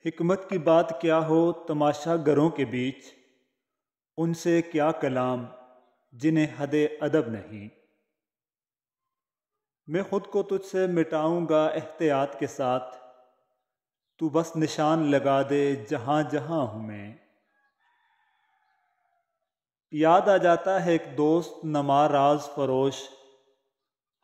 حکمت کی بات کیا ہو تماشا گروں کے بیچ، ان سے کیا کلام جنہیں حد ادب نہیں۔ میں خود کو تجھ سے مٹاؤں گا احتیاط کے ساتھ، تو بس نشان لگا دے جہاں جہاں ہوں میں۔ یاد آ جاتا ہے ایک دوست نما راز فروش،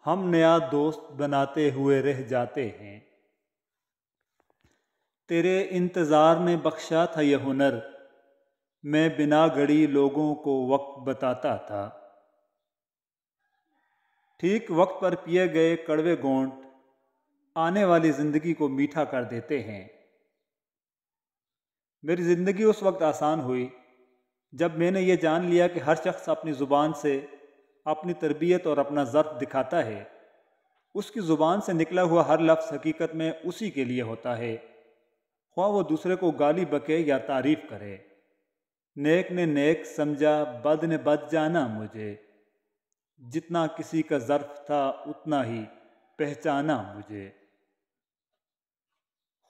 ہم نیا دوست بناتے ہوئے رہ جاتے ہیں۔ تیرے انتظار میں بخشا تھا یہ ہنر، میں بنا گھڑی لوگوں کو وقت بتاتا تھا۔ ٹھیک وقت پر پیے گئے کڑوے گھونٹ آنے والی زندگی کو میٹھا کر دیتے ہیں۔ میری زندگی اس وقت آسان ہوئی جب میں نے یہ جان لیا کہ ہر شخص اپنی زبان سے اپنی تربیت اور اپنا ظرف دکھاتا ہے۔ اس کی زبان سے نکلا ہوا ہر لفظ حقیقت میں اسی کے لیے ہوتا ہے، خواہ وہ دوسرے کو گالی بکے یا تعریف کرے۔ نیک نے نیک سمجھا، بد نے بد جانا مجھے، جتنا کسی کا ظرف تھا اتنا ہی پہچانا مجھے۔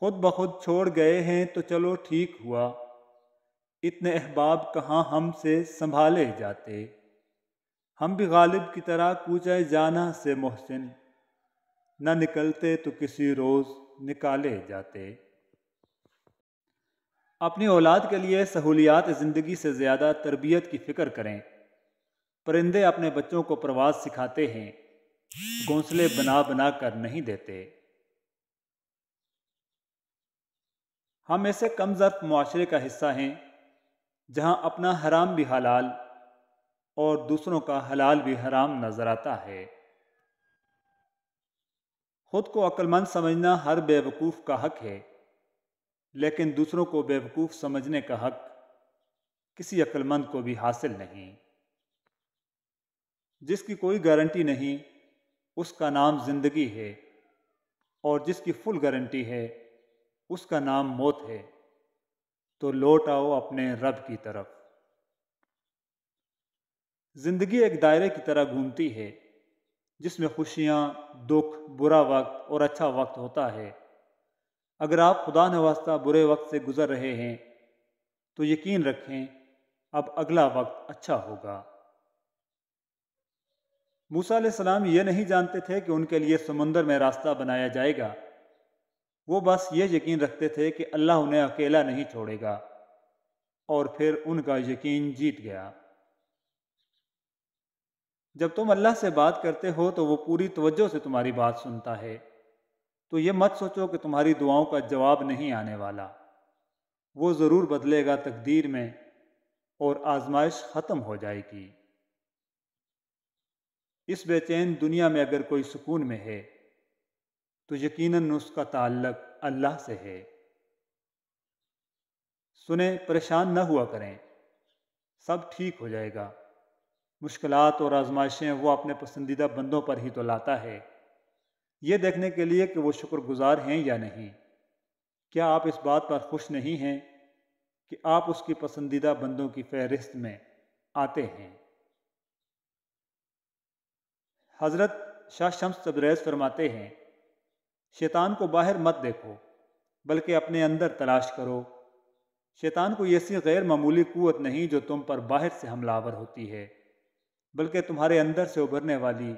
خود بخود چھوڑ گئے ہیں تو چلو ٹھیک ہوا، اتنے احباب کہاں ہم سے سنبھالے جاتے۔ ہم بھی غالب کی طرح کوچے جانا سے محسن، نہ نکلتے تو کسی روز نکالے جاتے۔ اپنی اولاد کے لیے سہولیات زندگی سے زیادہ تربیت کی فکر کریں۔ پرندے اپنے بچوں کو پرواز سکھاتے ہیں، گھونسلے بنا بنا کر نہیں دیتے۔ ہم ایسے کم ظرف معاشرے کا حصہ ہیں جہاں اپنا حرام بھی حلال اور دوسروں کا حلال بھی حرام نظر آتا ہے۔ خود کو عقل مند سمجھنا ہر بے وقوف کا حق ہے، لیکن دوسروں کو بے وقوف سمجھنے کا حق کسی عقل مند کو بھی حاصل نہیں۔ جس کی کوئی گارنٹی نہیں اس کا نام زندگی ہے، اور جس کی فل گارنٹی ہے اس کا نام موت ہے۔ تو لوٹ آؤ اپنے رب کی طرف۔ زندگی ایک دائرے کی طرح گھومتی ہے جس میں خوشیاں، دکھ، برا وقت اور اچھا وقت ہوتا ہے۔ اگر آپ خدا نخواستہ برے وقت سے گزر رہے ہیں تو یقین رکھیں اب اگلا وقت اچھا ہوگا۔ موسیٰ علیہ السلام یہ نہیں جانتے تھے کہ ان کے لیے سمندر میں راستہ بنایا جائے گا، وہ بس یہ یقین رکھتے تھے کہ اللہ انہیں اکیلا نہیں چھوڑے گا، اور پھر ان کا یقین جیت گیا۔ جب تم اللہ سے بات کرتے ہو تو وہ پوری توجہ سے تمہاری بات سنتا ہے، تو یہ مت سوچو کہ تمہاری دعاؤں کا جواب نہیں آنے والا۔ وہ ضرور بدلے گا تقدیر میں، اور آزمائش ختم ہو جائے گی۔ اس بے چین دنیا میں اگر کوئی سکون میں ہے تو یقیناً اس کا تعلق اللہ سے ہے۔ سنیں، پریشان نہ ہوا کریں، سب ٹھیک ہو جائے گا۔ مشکلات اور آزمائشیں وہ اپنے پسندیدہ بندوں پر ہی تو لاتا ہے، یہ دیکھنے کے لیے کہ وہ شکر گزار ہیں یا نہیں۔ کیا آپ اس بات پر خوش نہیں ہیں کہ آپ اس کی پسندیدہ بندوں کی فہرست میں آتے ہیں؟ حضرت شاہ شمس تبریز فرماتے ہیں، شیطان کو باہر مت دیکھو بلکہ اپنے اندر تلاش کرو۔ شیطان کوئی ایسی غیر معمولی قوت نہیں جو تم پر باہر سے حملہ آور ہوتی ہے، بلکہ تمہارے اندر سے ابھرنے والی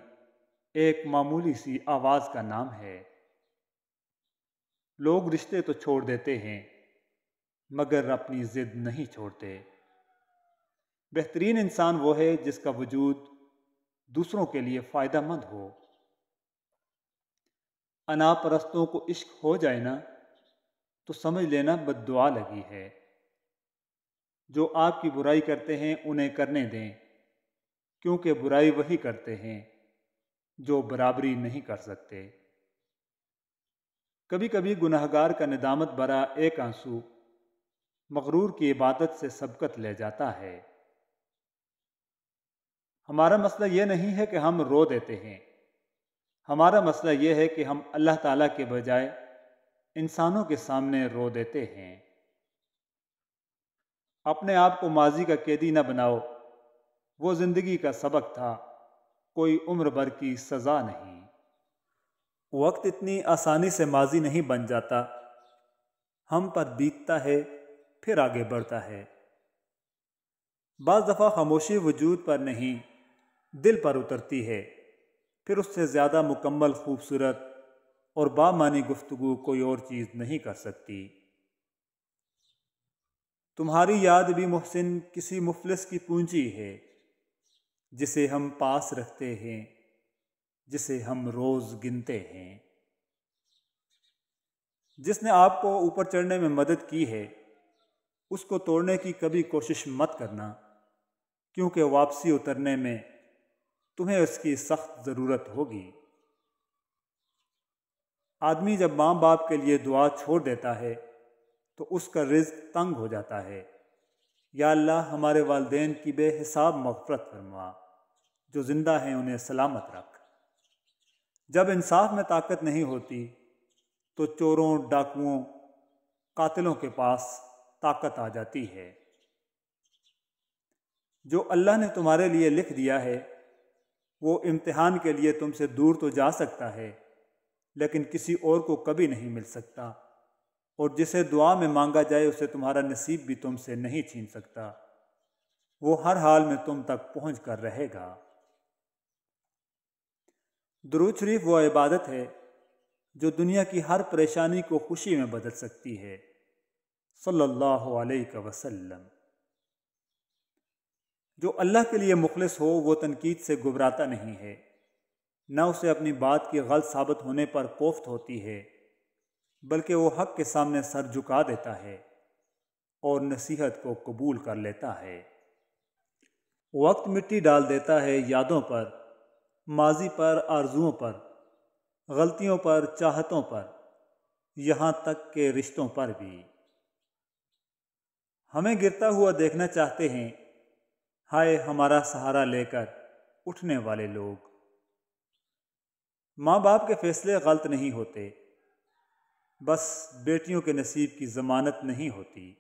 ایک معمولی سی آواز کا نام ہے۔ لوگ رشتے تو چھوڑ دیتے ہیں مگر اپنی ضد نہیں چھوڑتے۔ بہترین انسان وہ ہے جس کا وجود دوسروں کے لیے فائدہ مند ہو۔ انا پرستوں کو عشق ہو جائے نا تو سمجھ لینا بد دعا لگی ہے۔ جو آپ کی برائی کرتے ہیں انہیں کرنے دیں، کیونکہ برائی وہی کرتے ہیں جو برابری نہیں کر سکتے۔ کبھی کبھی گناہگار کا ندامت بھرا ایک آنسو مغرور کی عبادت سے سبقت لے جاتا ہے۔ ہمارا مسئلہ یہ نہیں ہے کہ ہم رو دیتے ہیں، ہمارا مسئلہ یہ ہے کہ ہم اللہ تعالیٰ کے بجائے انسانوں کے سامنے رو دیتے ہیں۔ اپنے آپ کو ماضی کا قیدی نہ بناؤ، وہ زندگی کا سبق تھا، کوئی عمر بھر کی سزا نہیں۔ وقت اتنی آسانی سے ماضی نہیں بن جاتا، ہم پر بیتتا ہے پھر آگے بڑھتا ہے۔ بعض دفعہ خاموشی وجود پر نہیں دل پر اترتی ہے، پھر اس سے زیادہ مکمل خوبصورت اور بامعنی گفتگو کوئی اور چیز نہیں کر سکتی۔ تمہاری یاد بھی محسن کسی مفلس کی پونجی ہے جسے ہم پاس رکھتے ہیں، جسے ہم روز گنتے ہیں۔ جس نے آپ کو اوپر چڑھنے میں مدد کی ہے اس کو توڑنے کی کبھی کوشش مت کرنا، کیونکہ واپسی اترنے میں تمہیں اس کی سخت ضرورت ہوگی۔ آدمی جب ماں باپ کے لیے دعا چھوڑ دیتا ہے تو اس کا رزق تنگ ہو جاتا ہے۔ یا اللہ ہمارے والدین کی بے حساب مغفرت فرما، جو زندہ ہیں انہیں سلامت رکھ۔ جب انصاف میں طاقت نہیں ہوتی تو چوروں، ڈاکوؤں، قاتلوں کے پاس طاقت آ جاتی ہے۔ جو اللہ نے تمہارے لیے لکھ دیا ہے وہ امتحان کے لیے تم سے دور تو جا سکتا ہے، لیکن کسی اور کو کبھی نہیں مل سکتا، اور جسے دعا میں مانگا جائے اسے تمہارا نصیب بھی تم سے نہیں چھین سکتا۔ وہ ہر حال میں تم تک پہنچ کر رہے گا۔ درود شریف وہ عبادت ہے جو دنیا کی ہر پریشانی کو خوشی میں بدل سکتی ہے۔ صلی اللہ علیہ وسلم۔ جو اللہ کے لیے مخلص ہو وہ تنقید سے گھبراتا نہیں ہے، نہ اسے اپنی بات کی غلط ثابت ہونے پر کوفت ہوتی ہے، بلکہ وہ حق کے سامنے سر جھکا دیتا ہے اور نصیحت کو قبول کر لیتا ہے۔ وقت مٹی ڈال دیتا ہے یادوں پر، ماضی پر، آرزوؤں پر، غلطیوں پر، چاہتوں پر، یہاں تک کہ رشتوں پر بھی۔ ہمیں گرتا ہوا دیکھنا چاہتے ہیں، ہائے ہمارا سہارا لے کر اٹھنے والے لوگ۔ ماں باپ کے فیصلے غلط نہیں ہوتے، بس بیٹیوں کے نصیب کی ضمانت نہیں ہوتی۔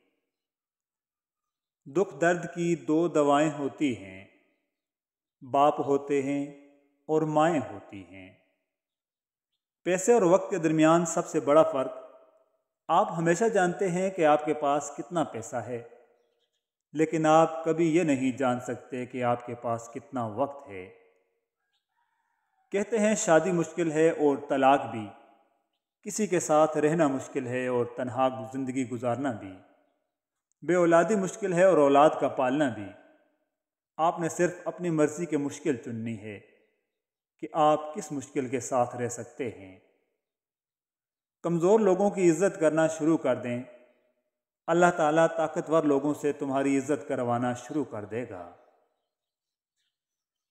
دکھ درد کی دو دوائیں ہوتی ہیں، باپ ہوتے ہیں اور مائیں ہوتی ہیں۔ پیسے اور وقت کے درمیان سب سے بڑا فرق، آپ ہمیشہ جانتے ہیں کہ آپ کے پاس کتنا پیسہ ہے، لیکن آپ کبھی یہ نہیں جان سکتے کہ آپ کے پاس کتنا وقت ہے۔ کہتے ہیں شادی مشکل ہے اور طلاق بھی، کسی کے ساتھ رہنا مشکل ہے اور تنہا زندگی گزارنا بھی، بے اولادی مشکل ہے اور اولاد کا پالنا بھی۔ آپ نے صرف اپنی مرضی کی مشکل چننی ہے کہ آپ کس مشکل کے ساتھ رہ سکتے ہیں۔ کمزور لوگوں کی عزت کرنا شروع کر دیں، اللہ تعالیٰ طاقتور لوگوں سے تمہاری عزت کروانا شروع کر دے گا۔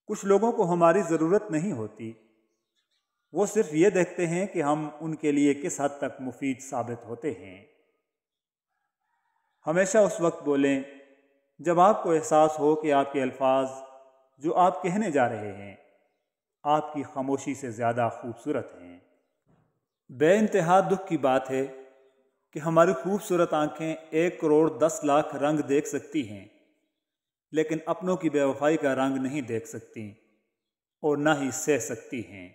کچھ لوگوں کو ہماری ضرورت نہیں ہوتی، وہ صرف یہ دیکھتے ہیں کہ ہم ان کے لیے کس حد تک مفید ثابت ہوتے ہیں۔ ہمیشہ اس وقت بولیں جب آپ کو احساس ہو کہ آپ کے الفاظ جو آپ کہنے جا رہے ہیں آپ کی خاموشی سے زیادہ خوبصورت ہیں۔ بے انتہا دکھ کی بات ہے کہ ہماری خوبصورت آنکھیں 1,10,00,000 رنگ دیکھ سکتی ہیں، لیکن اپنوں کی بے وفائی کا رنگ نہیں دیکھ سکتی اور نہ ہی سہ سکتی ہیں۔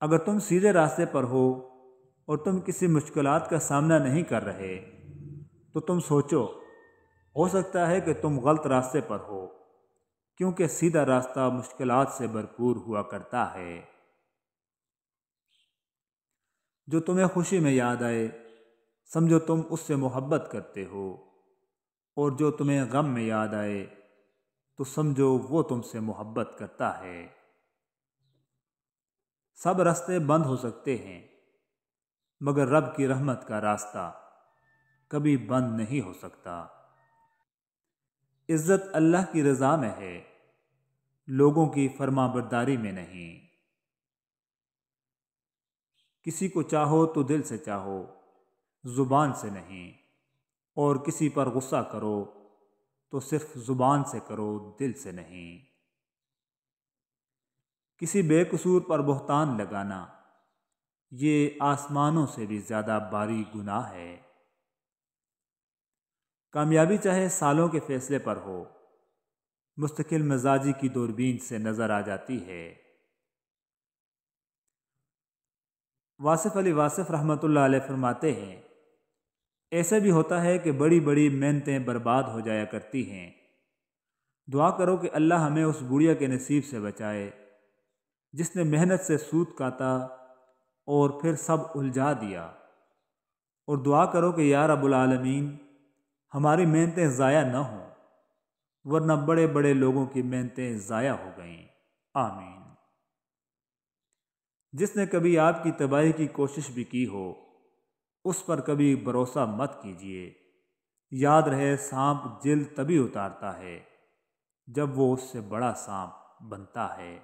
اگر تم سیدھے راستے پر ہو اور تم کسی مشکلات کا سامنا نہیں کر رہے تو تم سوچو، ہو سکتا ہے کہ تم غلط راستے پر ہو، کیونکہ سیدھا راستہ مشکلات سے بھرپور ہوا کرتا ہے۔ جو تمہیں خوشی میں یاد آئے سمجھو تم اس سے محبت کرتے ہو، اور جو تمہیں غم میں یاد آئے تو سمجھو وہ تم سے محبت کرتا ہے۔ سب راستے بند ہو سکتے ہیں مگر رب کی رحمت کا راستہ کبھی بند نہیں ہو سکتا۔ عزت اللہ کی رضا میں ہے، لوگوں کی فرما برداری میں نہیں۔ کسی کو چاہو تو دل سے چاہو، زبان سے نہیں، اور کسی پر غصہ کرو تو صرف زبان سے کرو، دل سے نہیں۔ کسی بے قصور پر بہتان لگانا یہ آسمانوں سے بھی زیادہ باری گناہ ہے۔ کامیابی چاہے سالوں کے فیصلے پر ہو، مستقل مزاجی کی دوربین سے نظر آ جاتی ہے۔ واصف علی واصف رحمۃ اللہ علیہ فرماتے ہیں، ایسا بھی ہوتا ہے کہ بڑی بڑی محنتیں برباد ہو جایا کرتی ہیں۔ دعا کرو کہ اللہ ہمیں اس بڑھیا کے نصیب سے بچائے جس نے محنت سے سود کاتا اور پھر سب الجھا دیا، اور دعا کرو کہ یا رب العالمین ہماری محنتیں ضائع نہ ہوں، ورنہ بڑے بڑے لوگوں کی محنتیں ضائع ہو گئیں۔ آمین۔ جس نے کبھی آپ کی تباہی کی کوشش بھی کی ہو، اس پر کبھی بھروسہ مت کیجیے۔ یاد رہے، سانپ جلد تبھی اتارتا ہے جب وہ اس سے بڑا سانپ بنتا ہے۔